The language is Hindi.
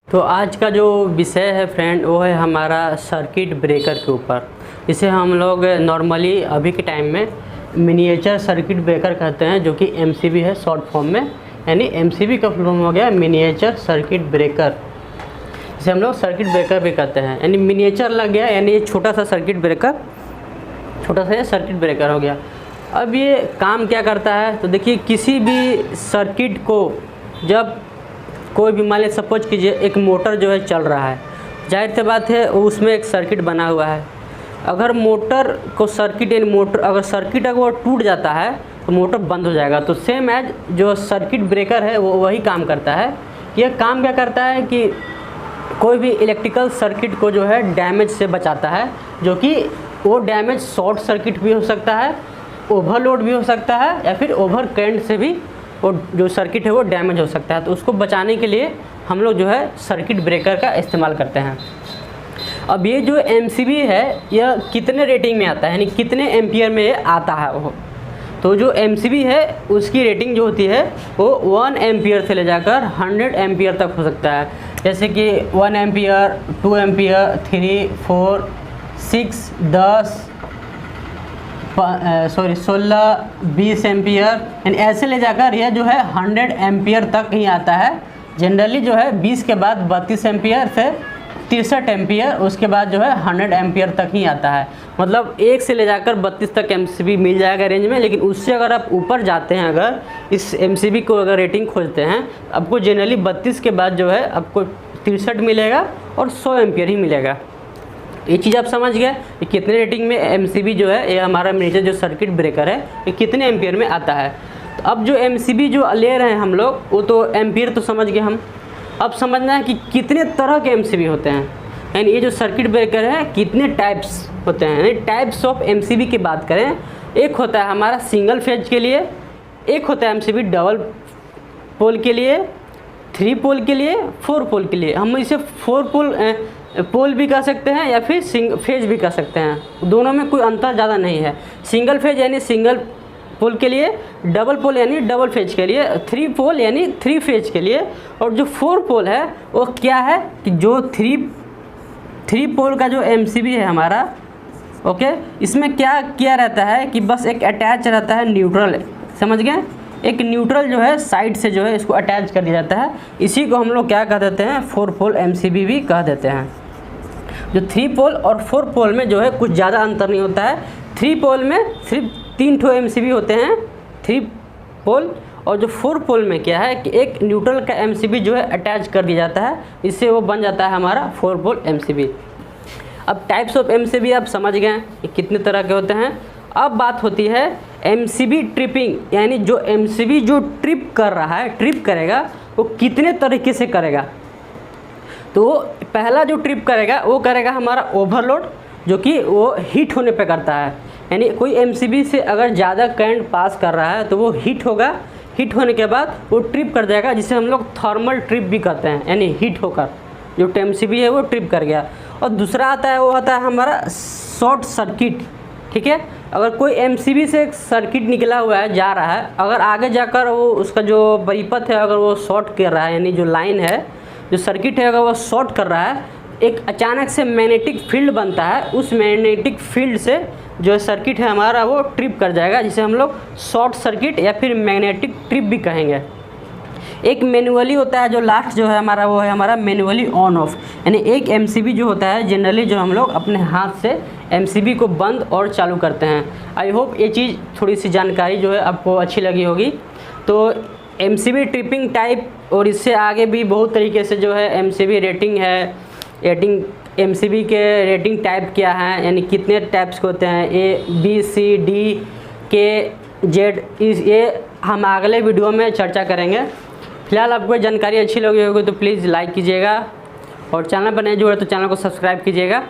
तो आज का जो विषय है फ्रेंड वो है हमारा सर्किट ब्रेकर के ऊपर। इसे हम लोग नॉर्मली अभी के टाइम में मिनिएचर सर्किट ब्रेकर कहते हैं, जो कि एमसीबी है शॉर्ट फॉर्म में। यानी एमसीबी का फुल फॉर्म हो गया मिनिएचर सर्किट ब्रेकर, इसे हम लोग सर्किट ब्रेकर भी कहते हैं। यानी मिनिएचर लग गया, यानी ये छोटा सा सर्किट ब्रेकर, छोटा सा ये सर्किट ब्रेकर हो गया। अब ये काम क्या करता है तो देखिए, किसी भी सर्किट को जब कोई भी मान लीजिए सपोज कीजिए एक मोटर जो है चल रहा है, जाहिर सी बात है उसमें एक सर्किट बना हुआ है। अगर मोटर को सर्किट यानी मोटर अगर सर्किट अगर वो टूट जाता है तो मोटर बंद हो जाएगा। तो सेम एज जो सर्किट ब्रेकर है वो वही काम करता है। यह काम क्या करता है कि कोई भी इलेक्ट्रिकल सर्किट को जो है डैमेज से बचाता है, जो कि वो डैमेज शॉर्ट सर्किट भी हो सकता है, ओवरलोड भी हो सकता है, या फिर ओवर करंट से भी वो जो सर्किट है वो डैमेज हो सकता है। तो उसको बचाने के लिए हम लोग जो है सर्किट ब्रेकर का इस्तेमाल करते हैं। अब ये जो एमसीबी है यह कितने रेटिंग में आता है, यानी कितने एम्पियर में ये आता है वो, तो जो एमसीबी है उसकी रेटिंग जो होती है वो 1 एम्पियर से ले जाकर 100 एम्पियर तक हो सकता है। जैसे कि 1 एम्पियर, 2 एम्पियर, 3, 4, 6, 10 16, 20 एम्पियर, यानी ऐसे ले जाकर यह जो है 100 एम्पियर तक ही आता है। जनरली जो है 20 के बाद 32 एम्पियर से 63 एम्पियर, उसके बाद जो है 100 एम्पियर तक ही आता है। मतलब 1 से ले जाकर 32 तक एमसीबी मिल जाएगा रेंज में। लेकिन उससे अगर आप ऊपर जाते हैं, अगर इस एमसीबी को अगर रेटिंग खोजते हैं, आपको जनरली 32 के बाद जो है आपको 63 मिलेगा और 100 एम्पियर ही मिलेगा। ये चीज़ आप समझ गए कि कितने रेटिंग में एमसीबी जो है ये हमारा मिनिएचर जो सर्किट ब्रेकर है ये कितने एम्पियर में आता है। तो अब जो एमसीबी जो ले रहे हैं हम लोग वो तो एम्पियर तो समझ गए हम। अब समझना है कि कितने तरह के एमसीबी होते हैं, यानी ये जो सर्किट ब्रेकर है कितने टाइप्स होते हैं। यानी टाइप्स ऑफ एमसीबी की बात करें, एक होता है हमारा सिंगल फेज के लिए, एक होता है एमसीबी डबल पोल के लिए, 3 पोल के लिए, 4 पोल के लिए। हम इसे 4 पोल भी कह सकते हैं या फिर फेज भी कह सकते हैं, दोनों में कोई अंतर ज़्यादा नहीं है। सिंगल फेज यानी सिंगल पोल के लिए, डबल पोल यानी डबल फेज के लिए, 3 पोल यानी 3 फेज के लिए। और जो 4 पोल है वो क्या है कि जो 3 पोल का जो एमसीबी है हमारा, ओके, इसमें क्या किया रहता है कि बस एक अटैच रहता है न्यूट्रल, समझ गए, एक न्यूट्रल जो है साइड से जो है इसको अटैच कर दिया जाता है। इसी को हम लोग क्या कह देते हैं, 4 पोल एमसीबी भी कह देते हैं। जो 3 पोल और 4 पोल में जो है कुछ ज़्यादा अंतर नहीं होता है। 3 पोल में सिर्फ 3 ठो एमसीबी होते हैं 3 पोल, और जो 4 पोल में क्या है कि एक न्यूट्रल का एमसीबी जो है अटैच कर दिया जाता है, इससे वो बन जाता है हमारा 4 पोल एमसीबी। अब टाइप्स ऑफ एमसीबी आप समझ गए कि कितने तरह के होते हैं। अब बात होती है एमसीबी ट्रिपिंग, यानी जो एमसीबी जो ट्रिप कर रहा है, ट्रिप करेगा वो कितने तरीके से करेगा। तो पहला जो ट्रिप करेगा वो करेगा हमारा ओवरलोड, जो कि वो हीट होने पे करता है। यानी कोई एमसीबी से अगर ज़्यादा करंट पास कर रहा है तो वो हीट होगा, हीट होने के बाद वो ट्रिप कर जाएगा, जिसे हम लोग थर्मल ट्रिप भी कहते हैं। यानी हीट होकर जो एमसीबी है वो ट्रिप कर गया। और दूसरा आता है वो होता है हमारा शॉर्ट सर्किट, ठीक है। अगर कोई एमसीबी से एक सर्किट निकला हुआ है, जा रहा है, अगर आगे जाकर वो उसका जो परिपथ है अगर वो शॉर्ट कर रहा है, यानी जो लाइन है जो सर्किट है अगर वो शॉर्ट कर रहा है, एक अचानक से मैग्नेटिक फील्ड बनता है, उस मैग्नेटिक फील्ड से जो सर्किट है हमारा वो ट्रिप कर जाएगा, जिसे हम लोग शॉर्ट सर्किट या फिर मैग्नेटिक ट्रिप भी कहेंगे। एक मैनुअली होता है जो लास्ट जो है हमारा, वो है हमारा मैनुअली ऑन ऑफ। यानी एक एमसीबी जो होता है जनरली जो हम लोग अपने हाथ से एमसीबी को बंद और चालू करते हैं। आई होप ये चीज़ थोड़ी सी जानकारी जो है आपको अच्छी लगी होगी। तो एमसीबी ट्रिपिंग टाइप और इससे आगे भी बहुत तरीके से जो है एमसीबी रेटिंग है, रेटिंग एमसीबी के रेटिंग टाइप क्या है, यानी कितने टाइप्स के होते हैं, A B C D K Z, ये हम अगले वीडियो में चर्चा करेंगे। फिलहाल आपको जानकारी अच्छी लगी होगी तो प्लीज़ लाइक कीजिएगा, और चैनल पर नए जुड़े तो चैनल को सब्सक्राइब कीजिएगा।